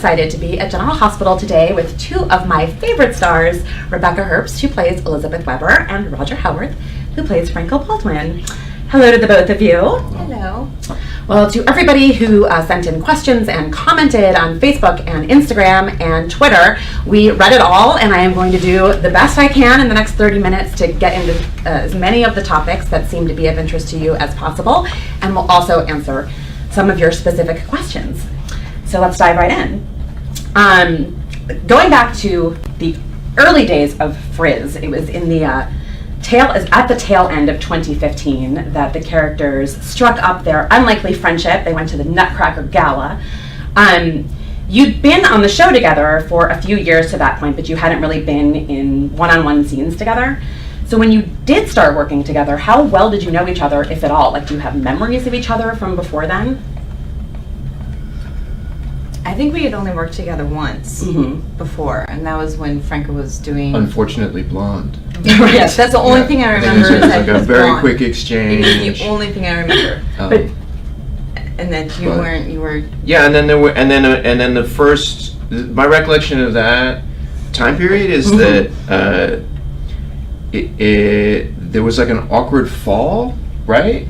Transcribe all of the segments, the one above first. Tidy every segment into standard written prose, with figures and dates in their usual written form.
excited to be at General Hospital today with two of my favorite stars, Rebecca Herbst, who plays Elizabeth Weber, and Roger Howarth, who plays Franco Baldwin. Hello to the both of you. Hello. Well, to everybody who sent in questions and commented on Facebook and Instagram and Twitter, we read it all, and I am going to do the best I can in the next 30 minutes to get into as many of the topics that seem to be of interest to you as possible, and we'll also answer some of your specific questions. So let's dive right in. Going back to the early days of Frizz, it was in the at the tail end of 2015 that the characters struck up their unlikely friendship. They went to the Nutcracker Gala. You'd been on the show together for a few years to that point, but you hadn't really been in one-on-one scenes together. So when you did start working together, how well did you know each other, if at all? Like, do you have memories of each other from before then? I think we had only worked together once before, and that was when Franco was doing... Unfortunately Blonde. Yes, that's the only thing I remember. It was is like a very quick exchange. It was the only thing I remember. And then you were... Yeah, and then the first... My recollection of that time period is that there was like an awkward fall, right?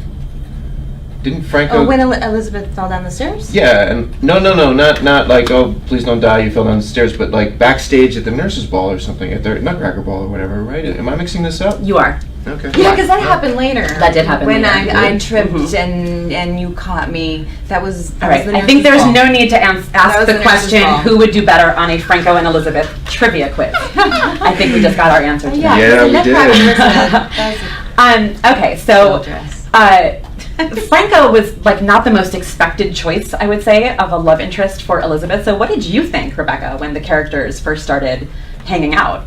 Didn't Franco... Oh, when Elizabeth fell down the stairs? Yeah, and no, not like, oh, please don't die, you fell down the stairs, but like backstage at the nurses' ball or something, at their Nutcracker ball or whatever, right? Am I mixing this up? You are. Okay. Yeah, because that happened later. That did happen when later. I tripped and you caught me. That was all right. I think there's no need to ask the question, who would do better on a Franco and Elizabeth trivia quiz. I think we just got our answer to that. Yeah, we did. Okay, so Franco was like not the most expected choice, I would say, of a love interest for Elizabeth. So what did you think, Rebecca, when the characters first started hanging out?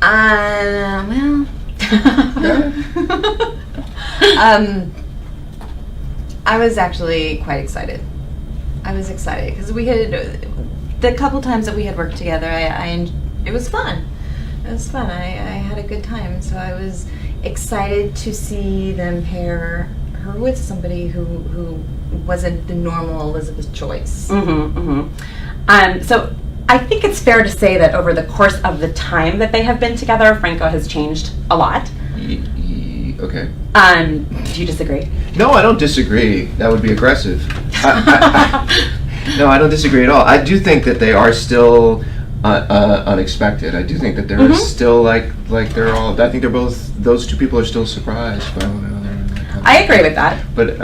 Well... I was actually quite excited. I was excited because we had the couple times that we had worked together. It was fun. It was fun. I had a good time. So I was excited to see them pair her with somebody who wasn't the normal Elizabeth choice. So I think it's fair to say that over the course of the time that they have been together, Franco has changed a lot. Okay. Do you disagree? No, I don't disagree. That would be aggressive. No, I don't disagree at all. I do think that they are still unexpected. I do think that they're still like they're all. I think they're both. Those two people are still surprised by one another. I agree with that. But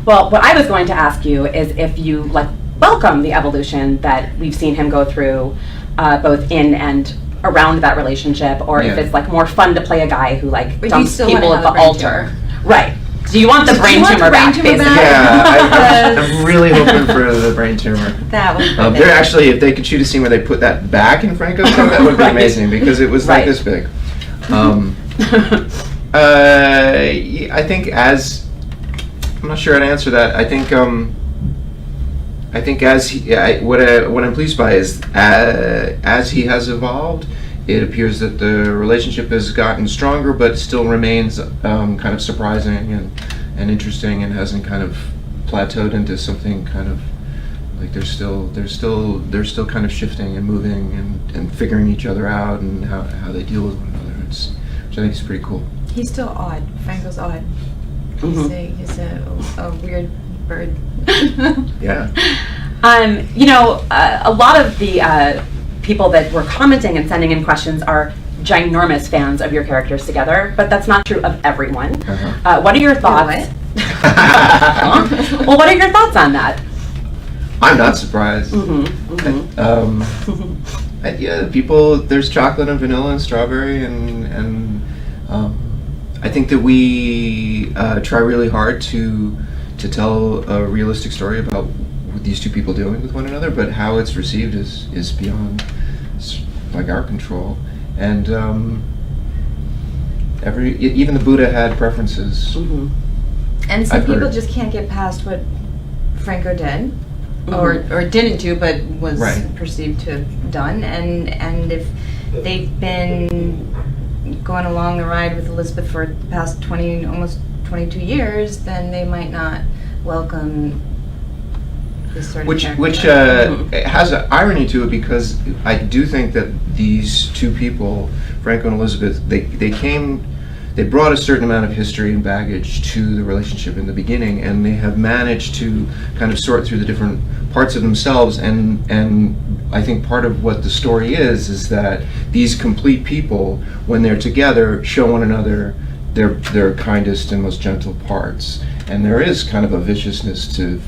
well, what I was going to ask you is if you welcome the evolution that we've seen him go through, both in and around that relationship, or if it's more fun to play a guy who dumps people at the altar. Right. Do you want the brain tumor back, basically? Yeah, I'm really hoping for the brain tumor. That would be they're actually, if they could shoot a scene where they put that back in Franco's head, that would be amazing, because it was like this big. I think I'm not sure how to answer that. I think what I'm pleased by is as he has evolved, it appears that the relationship has gotten stronger, but still remains kind of surprising and interesting, and hasn't kind of plateaued into something kind of like they're still kind of shifting and moving and figuring each other out and how they deal with one another. Which I think is pretty cool. He's still odd. Franco's odd. He's a weird bird. Yeah. A lot of the people that were commenting and sending in questions are ginormous fans of your characters together, but that's not true of everyone. What are your thoughts? Well, what are your thoughts on that? I'm not surprised. Yeah, people. There's chocolate and vanilla and strawberry, and I think that we try really hard to tell a realistic story about what these two people doing with one another, but how it's received is beyond our control. And even the Buddha had preferences. And some people just can't get past what Franco did, or didn't do, but was perceived to have done. And if they've been going along the ride with Elizabeth for the past almost 22 years, then they might not welcome this sort of Which character. has an irony to it, because I do think that these two people, Franco and Elizabeth, they brought a certain amount of history and baggage to the relationship in the beginning, and they have managed to kind of sort through the different parts of themselves, and I think part of what the story is that these complete people, when they're together, show one another their kindest and most gentle parts. And there is kind of a viciousness to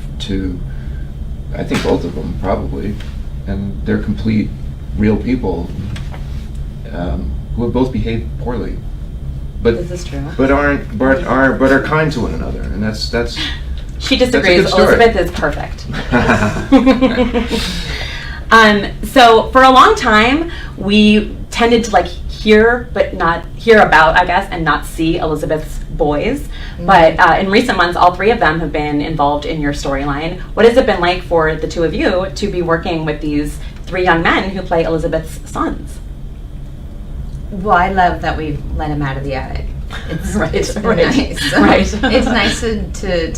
I think both of them probably, and they're complete real people who have both behaved poorly, but This is true. but are kind to one another, and that's She That's a disagrees. good story. Elizabeth is perfect. So for a long time, we tended to hear, but not hear about, I guess, and not see Elizabeth's boys. But in recent months, all three of them have been involved in your storyline. What has it been like for the two of you to be working with these three young men who play Elizabeth's sons? Well, I love that we've let him out of the attic. It's Right, it's been right, nice. right. It's nice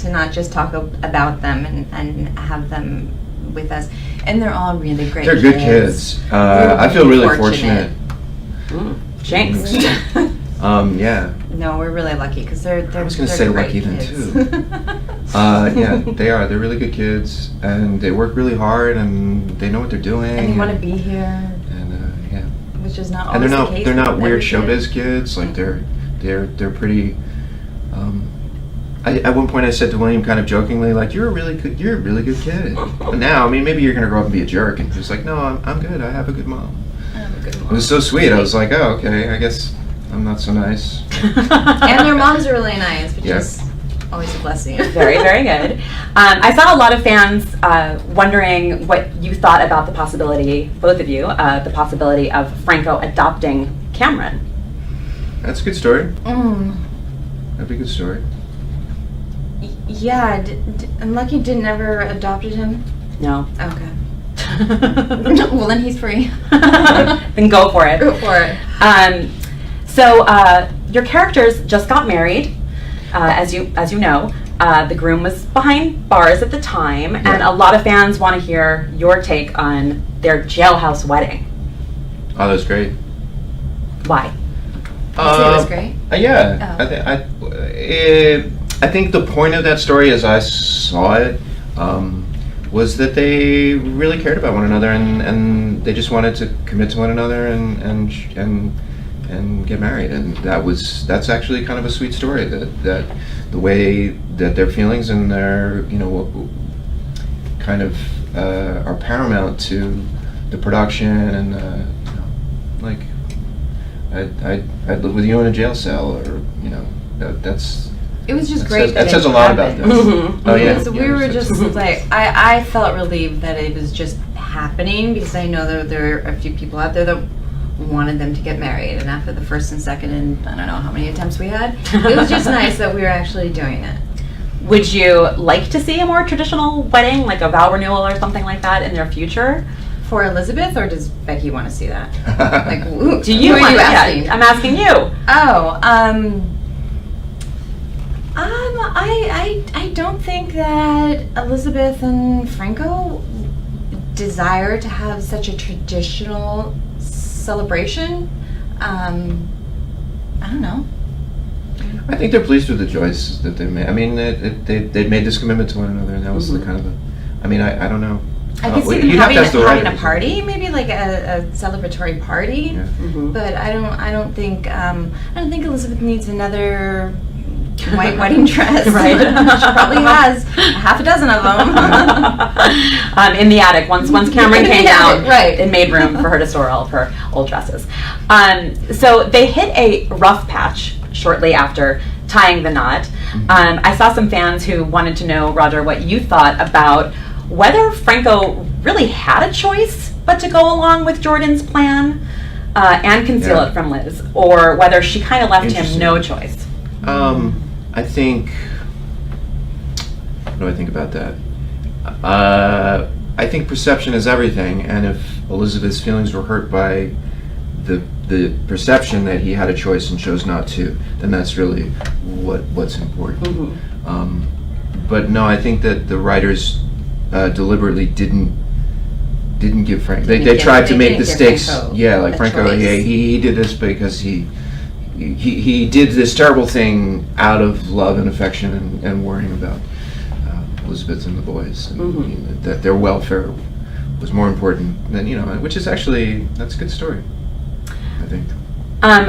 to not just talk about them and have them with us. And they're all really great. they're good kids. I feel really fortunate. Jinx. Yeah. No, we're really lucky because they're I was gonna say great lucky then, kids. too. Yeah, they are. They're really good kids, and they work really hard, and they know what they're doing. And they want to be here, And yeah. which is not And always the case. they're not with weird every kid. showbiz kids. Like they're pretty. At one point I said to William, kind of jokingly, like, you're a really good kid. And now, I mean, maybe you're gonna grow up and be a jerk. And he's like, no, I'm good. I have a good mom. I have a good It mom. was so sweet. I was like, oh, okay. I guess I'm not so nice. And their moms are really nice, which Yeah. is always a blessing. Very, very good. I saw a lot of fans wondering what you thought about the possibility, both of you, the possibility of Franco adopting Cameron. That's a good story. Mm. That'd be a good story. Yeah, and Lucky didn't ever adopted him. No. Okay. Well, then he's free. Then go for it. Go for it. So your characters just got married, as you know. The groom was behind bars at the time, and Yeah. a lot of fans want to hear your take on their jailhouse wedding. Oh, that was great. Why? You say it was great? Yeah. Oh. I think the point of that story, as I saw it, was that they really cared about one another, and they just wanted to commit to one another and get married, and that's actually kind of a sweet story. That the way that their feelings and their kind of are paramount to the production, and like I'd live with you in a jail cell, or that's. It was just That great. says- that says a it lot about happened. them. Oh yeah. Because we yeah, were that's- just like, I felt relieved that it was just happening, because I know that there are a few people out there that wanted them to get married, and after the first and second and I don't know how many attempts we had, it was just nice that we were actually doing it. Would you like to see a more traditional wedding, like a vow renewal or something like that, in their future? For Elizabeth, or does Becky want to see that? Like, ooh, Do you who are want? you Yeah, asking? I'm asking you. Oh, I don't think that Elizabeth and Franco desire to have such a traditional celebration. I don't know. I think they're pleased with the choices that they made. I mean, they made this commitment to one another, and that was the kind of the. I mean, I don't know. I could see them You'd have to ask the having a writers. party, maybe like a celebratory party. Yeah. But I don't think Elizabeth needs another white wedding dress. Right. She probably has half a dozen of them. In the attic, once Cameron In the came attic, down, right. it made room for her to store all of her old dresses. So they hit a rough patch shortly after tying the knot. I saw some fans who wanted to know, Roger, what you thought about whether Franco really had a choice but to go along with Jordan's plan and conceal Yeah. it from Liz, or whether she kind of left him Interesting. no choice. I think. What do I think about that? I think perception is everything, and if Elizabeth's feelings were hurt by the perception that he had a choice and chose not to, then that's really what's important. But no, I think that the writers deliberately didn't give Frank. They Didn't tried give- to they make didn't the give stakes. Franco Yeah, like a Franco. choice. Yeah, he did this because he did this terrible thing out of love and affection and worrying about Elizabeth and the boys, and that their welfare was more important than, which is actually, that's a good story, I think.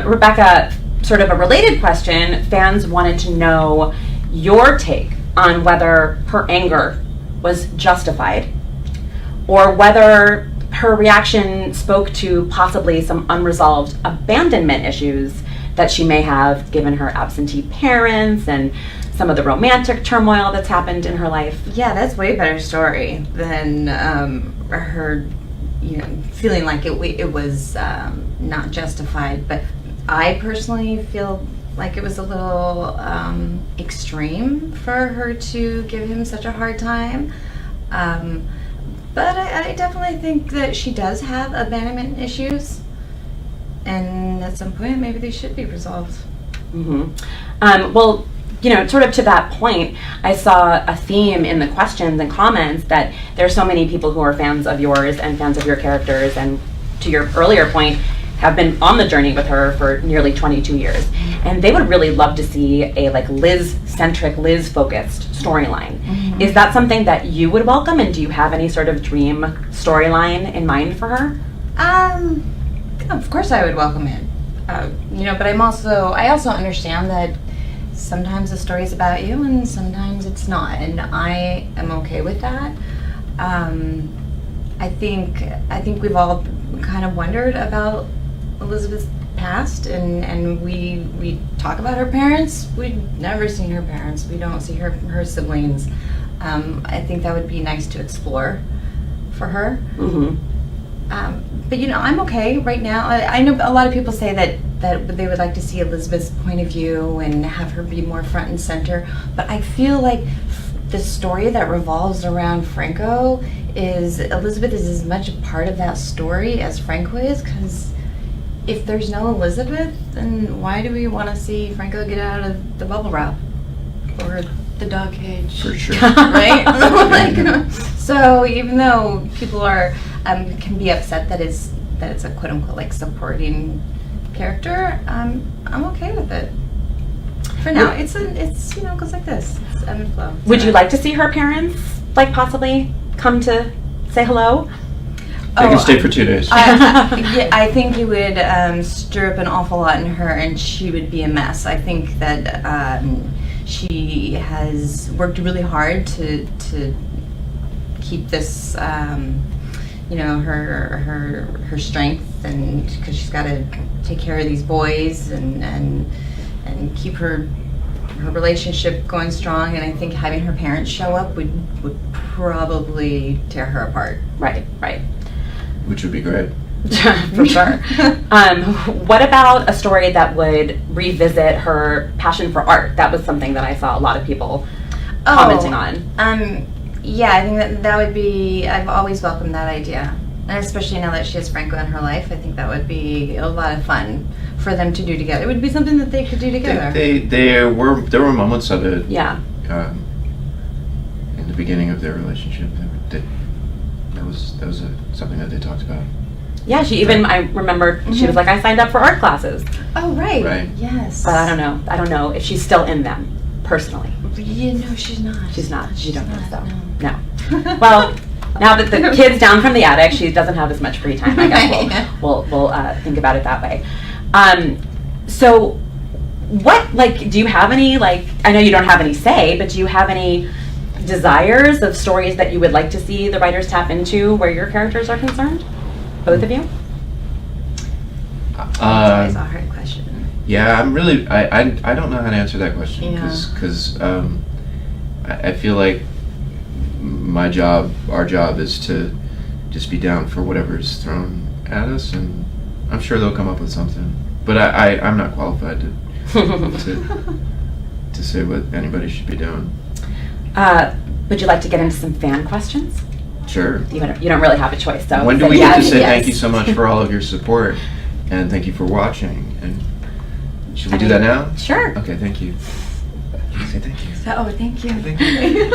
Rebecca, sort of a related question, fans wanted to know your take on whether her anger was justified or whether her reaction spoke to possibly some unresolved abandonment issues that she may have, given her absentee parents and some of the romantic turmoil that's happened in her life. Yeah, that's way better story than her, feeling like it was not justified. But I personally feel like it was a little extreme for her to give him such a hard time. But I definitely think that she does have abandonment issues, and at some point maybe they should be resolved. Well, sort of to that point, I saw a theme in the questions and comments that there's so many people who are fans of yours and fans of your characters, and to your earlier point, have been on the journey with her for nearly 22 years. And they would really love to see a Liz-centric, Liz-focused storyline. Is that something that you would welcome, and do you have any sort of dream storyline in mind for her? Of course I would welcome it. But I also understand that sometimes the story is about you and sometimes it's not, and I am okay with that. I think we've all kind of wondered about Elizabeth's past, and we talk about her parents. We've never seen her parents. We don't see her siblings. I think that would be nice to explore for her. But I'm okay right now. I know a lot of people say that they would like to see Elizabeth's point of view and have her be more front and center. But I feel like the story that revolves around Franco is Elizabeth is as much a part of that story as Franco is, because if there's no Elizabeth, then why do we want to see Franco get out of the bubble wrap or the dog cage? For sure. Right? So even though people are can be upset that it's a quote unquote supporting character, I'm okay with it. For now, it's goes like this. It's ebb and flow. Would you like to see her parents possibly come to say hello? They can stay for 2 days. I think it would stir up an awful lot in her, and she would be a mess. I think that she has worked really hard to keep this, her strength, and because she's got to take care of these boys and keep her relationship going strong. And I think having her parents show up would probably tear her apart. Right. Which would be great. For sure. What about a story that would revisit her passion for art? That was something that I saw a lot of people commenting on. Yeah, I think that would be, I've always welcomed that idea. And especially now that she has Franco in her life, I think that would be a lot of fun for them to do together. It would be something that they could do together. There were moments of it. Yeah. In the beginning of their relationship, that was something that they talked about. Yeah, she even, I remember, she was like, I signed up for art classes. Oh, right. Right. Yes. But I don't know if she's still in them, personally. No, she's not. She's not. You don't think so? No. Well, now that the kid's down from the attic, she doesn't have as much free time. I guess we'll think about it that way. So, what do you have any I know you don't have any say, but do you have any desires of stories that you would like to see the writers tap into where your characters are concerned? Both of you? That's always a hard question. Yeah, I'm really I don't know how to answer that question Yeah. because I feel like our job is to just be down for whatever's thrown at us, and I'm sure they'll come up with something. But I'm not qualified to say what anybody should be doing. Would you like to get into some fan questions? Sure. You don't really have a choice, so. When do we get to say yes. thank you so much for all of your support, and thank you for watching? And should we do that now? Sure. Okay, thank you. Say thank you. Oh, thank you. Thank you.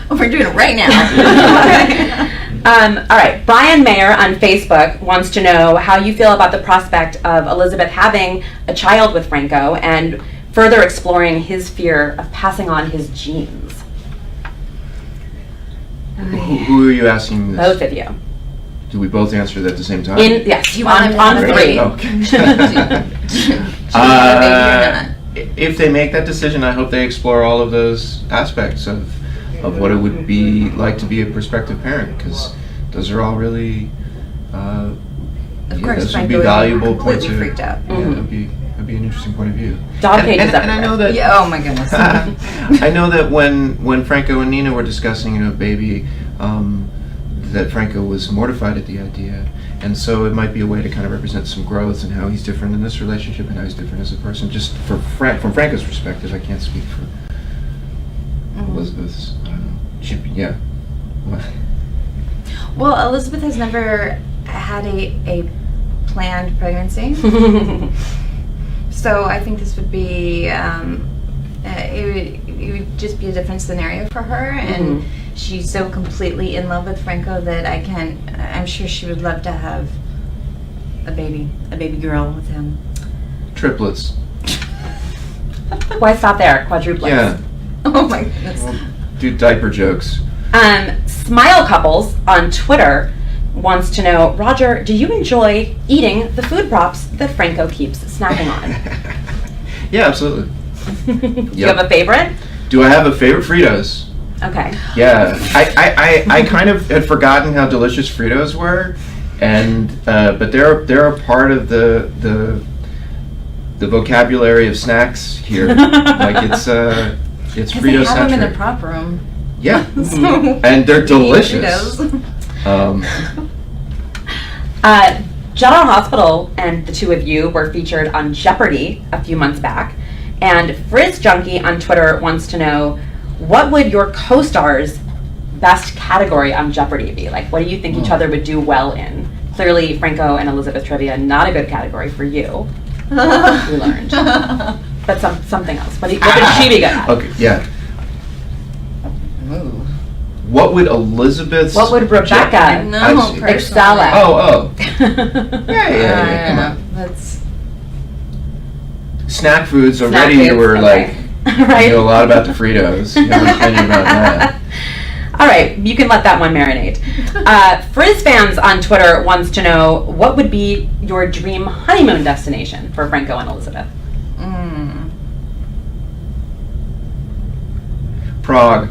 Oh, we're doing it right now. All right, Brian Mayer on Facebook wants to know how you feel about the prospect of Elizabeth having a child with Franco and further exploring his fear of passing on his genes. Who are you asking this? Both of you. Do we both answer that at the same time? Yes, Do you want on them to have a three. baby? Okay. Do you want a baby or not? If they make that decision, I hope they explore all of those aspects of what it would be like to be a prospective parent, because those are all really, Of course, those would Franco be would valuable be points completely of. freaked out. Yeah, that'd be an interesting point of view. Dog cages and I know that. Yeah, oh my goodness. I know that when Franco and Nina were discussing a baby, that Franco was mortified at the idea, and so it might be a way to kind of represent some growth and how he's different in this relationship and how he's different as a person. Just from Franco's perspective, I can't speak for Elizabeth's. I don't know. Yeah. Well, Elizabeth has never had a planned pregnancy, so I think this would be it would just be a different scenario for her, and she's so completely in love with Franco that I'm sure she would love to have a baby girl with him. Triplets. Why stop there? Quadruplets. Yeah. Oh my goodness. Do diaper jokes. Smile Couples on Twitter wants to know, Roger, do you enjoy eating the food props that Franco keeps snacking on? Yeah, absolutely. Do you have a favorite? Do I have a favorite? Fritos. Okay. Yeah, I kind of had forgotten how delicious Fritos were, and but they're a part of the vocabulary of snacks here. Like it's Fritos They have them in centric. the prop room. Yeah, So and they're delicious. Fritos. General Hospital and the two of you were featured on Jeopardy a few months back, and Frizz Junkie on Twitter wants to know, what would your co-stars' best category on Jeopardy be? Like, what do you think each other would do well in? Clearly, Franco and Elizabeth trivia, not a good category for you. We learned. But something else. What would she be good at? Okay, yeah. Ooh. What would Elizabeth's? What would Rebecca No, I see. excel at? Oh. Yeah. Come on. That's Snack foods. Snack Already you foods, were okay. Right. You know a lot about the Fritos. You have an opinion about that. All right, you can let that one marinate. Frizz fans on Twitter wants to know, what would be your dream honeymoon destination for Franco and Elizabeth? Prague.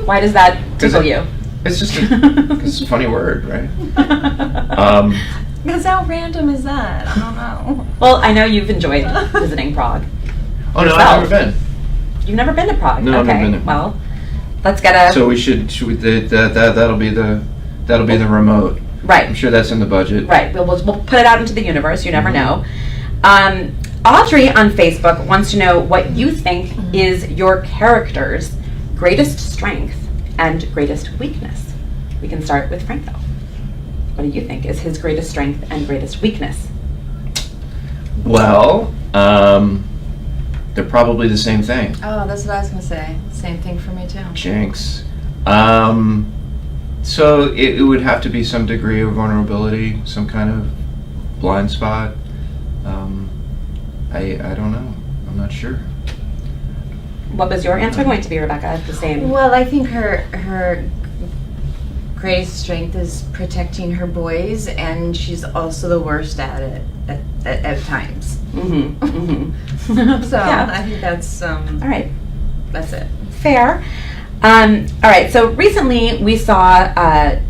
Why does that tickle you? It's just it's a funny word, right? because how random is that? I don't know. Well, I know you've enjoyed visiting Prague. Oh no, Yourself. I've never been. You've never been to Prague? No, I've okay. never been. Well, let's get a So we should we that'll be the remote. I'm right. sure that's in the budget. Right. We'll put it out into the universe. You never know. Audrey on Facebook wants to know what you think is your character's greatest strength and greatest weakness. We can start with Franco. What do you think is his greatest strength and greatest weakness? Well, they're probably the same thing. Oh, that's what I was gonna say. Same thing for me too. Jinx. So it would have to be some degree of vulnerability, some kind of blind spot. I don't know. I'm not sure. What was your answer going to be, Rebecca? The same. Well, I think her greatest strength is protecting her boys, and she's also the worst at it at times. Mm-hmm. Mm-hmm. So Yeah. I think that's All right. that's it. Fair. All right. So recently we saw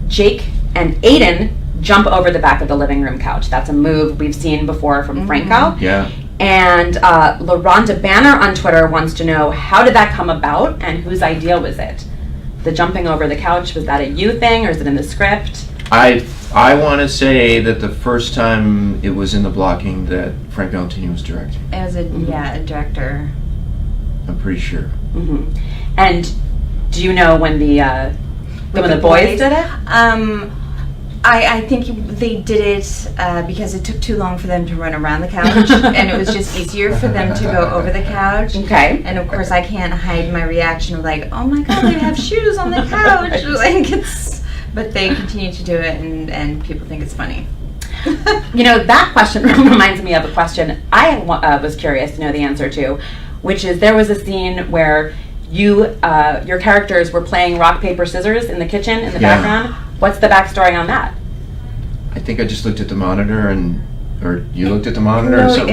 Jake and Aiden jump over the back of the living room couch. That's a move we've seen before from Franco. Yeah. And LaRonda Banner on Twitter wants to know, how did that come about and whose idea was it? The jumping over the couch, was that a you thing or is it in the script? I want to say that the first time it was in the blocking that Frank Valentini was directing. As a a director. I'm pretty sure. Mm-hmm. And do you know when the boys did it? I think they did it because it took too long for them to run around the couch, and it was just easier for them to go over the couch. Okay. And of course, I can't hide my reaction of like, oh my god, they have shoes on the couch. Like it's, but they continue to do it, and people think it's funny. You know, that question reminds me of a question I was curious to know the answer to, which is there was a scene where your characters were playing rock, paper, scissors in the kitchen in the background. What's the backstory on that? I think I just looked at the monitor or you looked at the monitor. No, So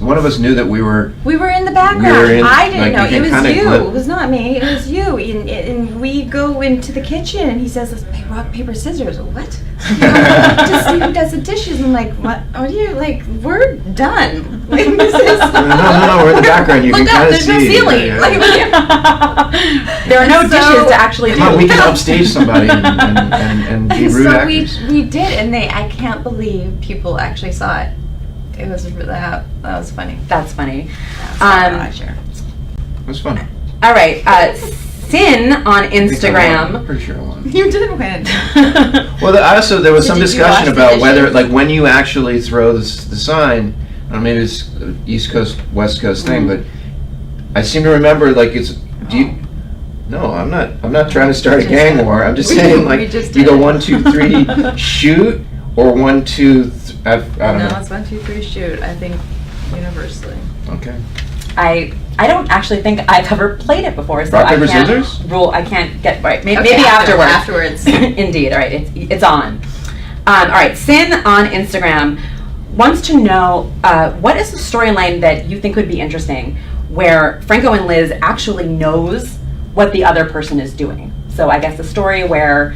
one of us knew that we were. We were in the background. I didn't know. It was you. It was not me. It was you. And we go into the kitchen, and he says, "Let's play rock, paper, scissors." What? To see who does the dishes. I'm like, what? What do you like? We're done. Like, this is. No. We're in the background. You Look can up. kind of There's see. no ceiling. Yeah. Like, There are no dishes to actually do. Come on, we can upstage somebody and be rude so actors. we did, and I can't believe people actually saw it. It was that was funny. That's funny. Sure. It was fun. All right. Sin on Instagram. I'm pretty sure I won. You did win. Well, there was some did you discussion wash the about whether, dishes? like, when you actually throw the sign. I don't know, maybe it's East Coast, West Coast thing, but I seem to remember, like, it's. Do you? No, I'm not trying to start a gang war. I'm just saying, like, you go 1, 2, 3, shoot, or 1, 2. I don't know. No, it's 1, 2, 3, shoot. I think universally. Okay. I don't actually think I've ever played it before, so Rock, paper, I can't scissors? I can't get right. Maybe Okay, afterwards. afterwards. Indeed. All right. It's on. All right. Sin on Instagram wants to know what is the storyline that you think would be interesting, where Franco and Liz actually knows what the other person is doing. So I guess a story where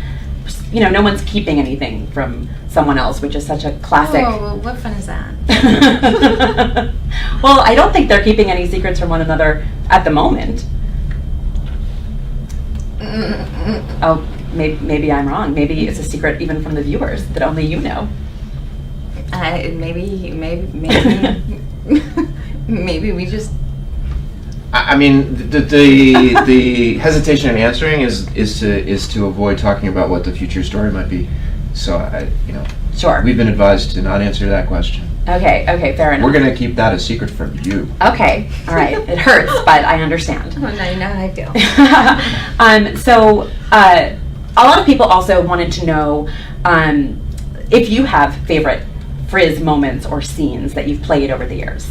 no one's keeping anything from someone else, which is such a classic. Oh, well, what fun is that? Well, I don't think they're keeping any secrets from one another at the moment. Oh, maybe I'm wrong. Maybe it's a secret even from the viewers that only you know. Maybe maybe we just. I mean, the hesitation in answering is to avoid talking about what the future story might be. So Sure. we've been advised to not answer that question. Okay, fair enough. We're gonna keep that a secret from you. Okay, all right. It hurts, but I understand. Oh, now you know how I feel. So a lot of people also wanted to know if you have favorite Frizz moments or scenes that you've played over the years.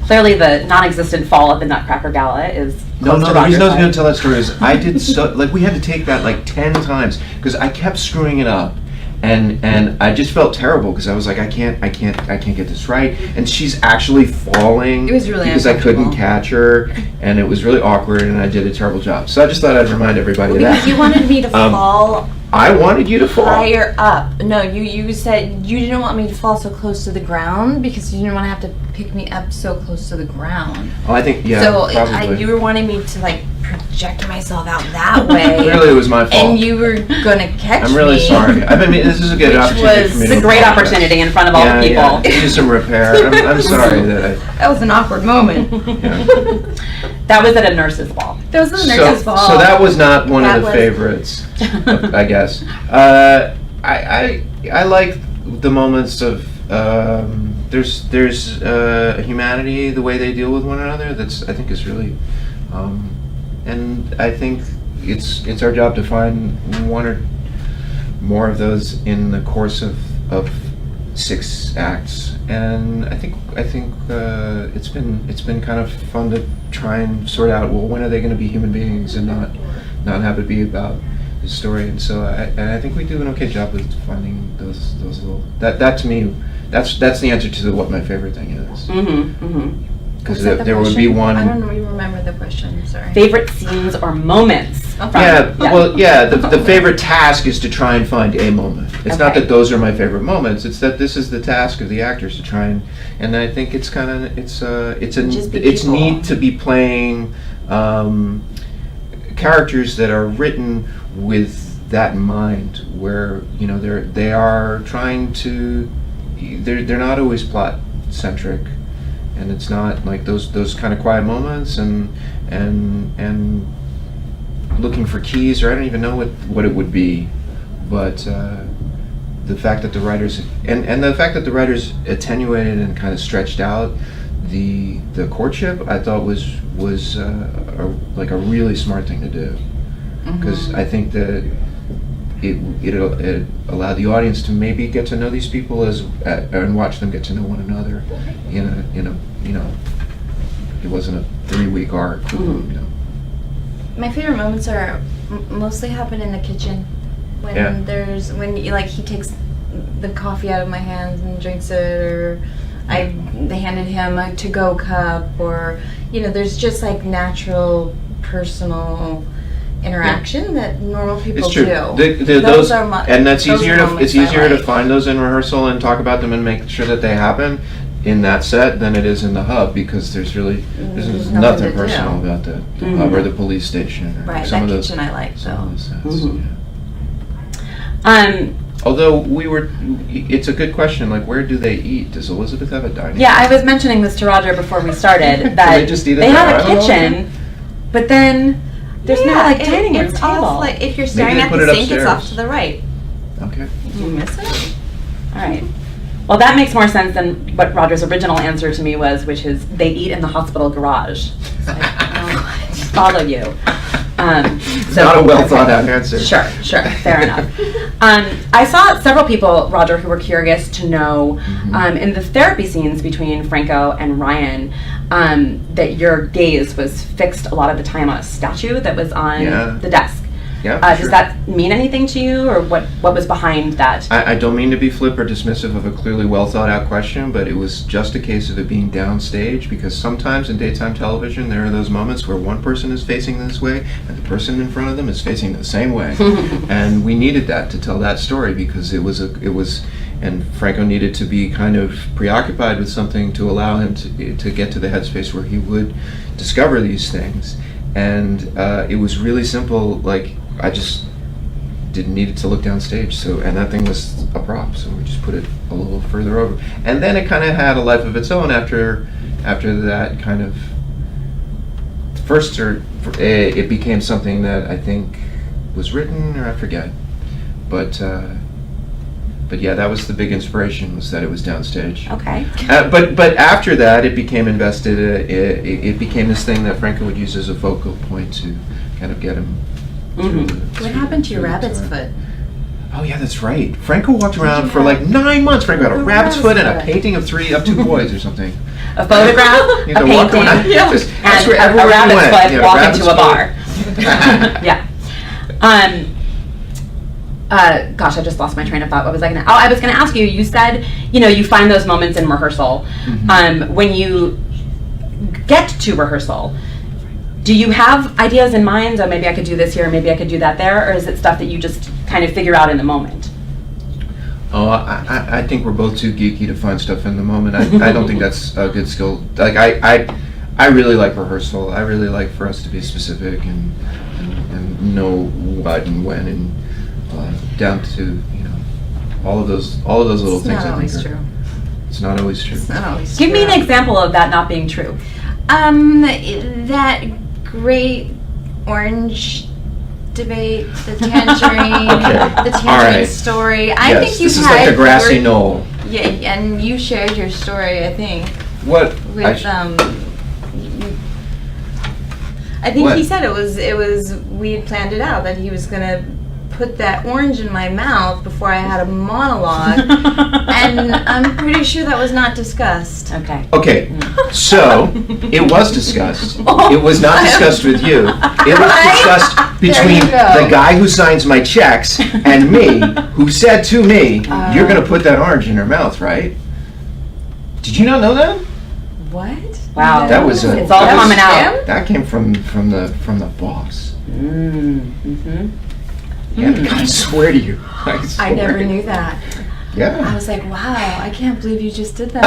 Clearly, the non-existent fall at the Nutcracker Gala is No, close to the reason I was Roger's going side. to tell that story is I did we had to take that like 10 times because I kept screwing it up. And I just felt terrible because I was like, I can't get this right. And she's actually falling. It was really because I couldn't uncomfortable. catch her, and it was really awkward, and I did a terrible job. So I just thought I'd remind everybody of Because that. you wanted me to fall I wanted you to fall. higher up. No, you said you didn't want me to fall so close to the ground because you didn't want to have to pick me up so close to the ground. Oh, I think So probably. you were wanting me to like project myself out that way. Really, it was my fault. And you were gonna catch me. I'm really sorry. This is a good Which opportunity was- for me It's to a great apologize. opportunity in front of all the people. Yeah, do some repair. I'm sorry that That was an awkward moment. That was at a nurse's ball. That was the nurse's ball. So that was not one That of the was- favorites, I guess. I like the moments of there's humanity, the way they deal with one another. I think is really, and I think it's our job to find one or more of those in the course of 6 acts. And I think it's been kind of fun to try and sort out, well, when are they going to be human beings and not have it be about the story. And so I think we do an okay job with finding those little that to me that's the answer to what my favorite thing is. Because Was that the there would be question? one. I don't know. You remember the question? Sorry. Favorite scenes or moments? From, The favorite task is to try and find a moment. It's not Okay. that those are my favorite moments. It's that this is the task of the actors to try and I think it's kind of it's Just be it's people. neat to be playing characters that are written with that in mind, where they are trying to they're not always plot centric. And it's not like those kind of quiet moments and looking for keys, or I don't even know what it would be, but the fact that the writers and the fact that the writers attenuated and kind of stretched out the courtship, I thought was like a really smart thing to do, because I think that it allowed the audience to maybe get to know these people and watch them get to know one another in a it wasn't a 3-week arc. My favorite moments are mostly happen in the kitchen when he takes the coffee out of my hands and drinks it, or they handed him a to-go cup, or there's just like natural personal interaction that normal people do. Those are and that's easier to to find those in rehearsal and talk about them and make sure that they happen in that set than it is in the hub, because there's nothing personal about the hub or the police station. Or right, some that of those, kitchen I like some though. of those sets, although it's a good question, like where do they eat? Does Elizabeth have a dining room? Yeah, I was mentioning this to Roger before we started, that they just eat they have a kitchen, but then there's no like dining room it's table. off, like, if you're staring at put the it sink, it's upstairs. off to the right. Okay. Did you miss it? All right. Well, that makes more sense than what Roger's original answer to me was, which is they eat in the hospital garage. So I follow you. Not a well thought out answer. Sure, fair enough. I saw several people, Roger, who were curious to know in the therapy scenes between Franco and Ryan that your gaze was fixed a lot of the time on a statue that was on the desk. Yeah, Does sure. that mean anything to you, or what was behind that? I don't mean to be flip or dismissive of a clearly well thought out question, but it was just a case of it being downstage, because sometimes in daytime television there are those moments where one person is facing this way and the person in front of them is facing the same way. And we needed that to tell that story, because it was and Franco needed to be kind of preoccupied with something to allow him to get to the headspace where he would discover these things. And it was really simple, like I just didn't need it to look downstage, and that thing was a prop, so we just put it a little further over. And then it kind of had a life of its own after that kind of it became something that I think was written, or I forget. But yeah, that was the big inspiration, was that it was downstage. Okay. But after that, it became invested. It became this thing that Franco would use as a focal point to kind of get him. What happened to your rabbit's foot? Oh yeah, that's right. Franco walked around for like 9 months. Franco had a rabbit's foot and a painting of 2 boys or something. A photograph, a You know, walk painting, around, just and everywhere a he rabbit's went. foot Yeah, walking rabbit's to a foot. bar. Yeah. Gosh, I just lost my train of thought. What was I going to? Oh, I was going to ask you. You said, you find those moments in rehearsal. When you get to rehearsal, do you have ideas in mind? Oh, maybe I could do this here, maybe I could do that there, or is it stuff that you just kind of figure out in the moment? Oh, I think we're both too geeky to find stuff in the moment. I don't think that's a good skill. Like I really like rehearsal. I really like for us to be specific and know what and when and down to all of those little It's things. not always true. It's not always true. It's not always Give true. me an example of that not being true. That great orange debate, the tangerine, Okay. the tangerine All right. story. Yes, I think you this is had like the grassy your- knoll. Yeah, and you shared your story, I think, What? with I think What? he said it was we had planned it out that he was gonna put that orange in my mouth before I had a monologue, and I'm pretty sure that was not discussed. Okay. Okay, so it was discussed. It was not discussed with you. It was discussed between you go. the guy who signs my checks and me, who said to me, "You're going to put that orange in her mouth, right?" Did you not know that? What? Wow. That was It's all that was- coming out. That came from the boss. Mm-hmm. Yeah, I swear to you. I swear. never knew that. I Yeah. was like, wow, I can't believe you just did that.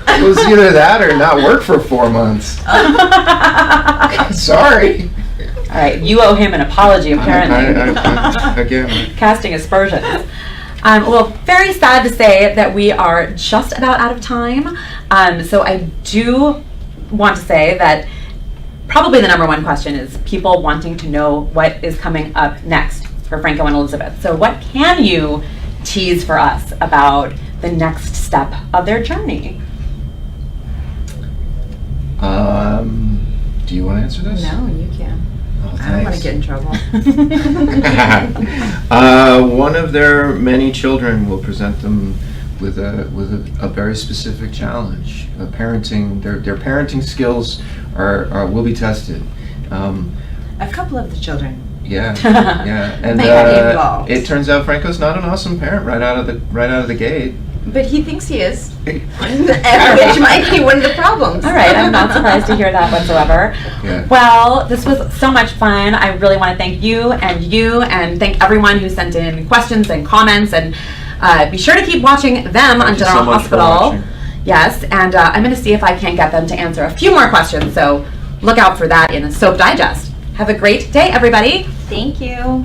It was either that or not work for 4 months. Sorry. All right, you owe him an apology, apparently. Again. Casting aspersions. Well, very sad to say that we are just about out of time. So I do want to say that probably the number one question is people wanting to know what is coming up next for Franco and Elizabeth. So what can you tease for us about the next step of their journey? Do you want to answer this? No, you can. Oh, I don't want to thanks. get in trouble. One of their many children will present them with a very specific challenge. Parenting, their parenting skills will be tested. A couple of the children. Yeah, yeah, and May get involved. it turns out Franco's not an awesome parent right out of the gate. But he thinks he is, which might be one of the problems. All right, I'm not surprised to hear that whatsoever. Yeah. Well, this was so much fun. I really want to thank you, and thank everyone who sent in questions and comments, and be sure to keep watching them on Thank you General so much for Hospital. watching. Yes, and I'm going to see if I can get them to answer a few more questions, so look out for that in Soap Digest. Have a great day, everybody. Thank you.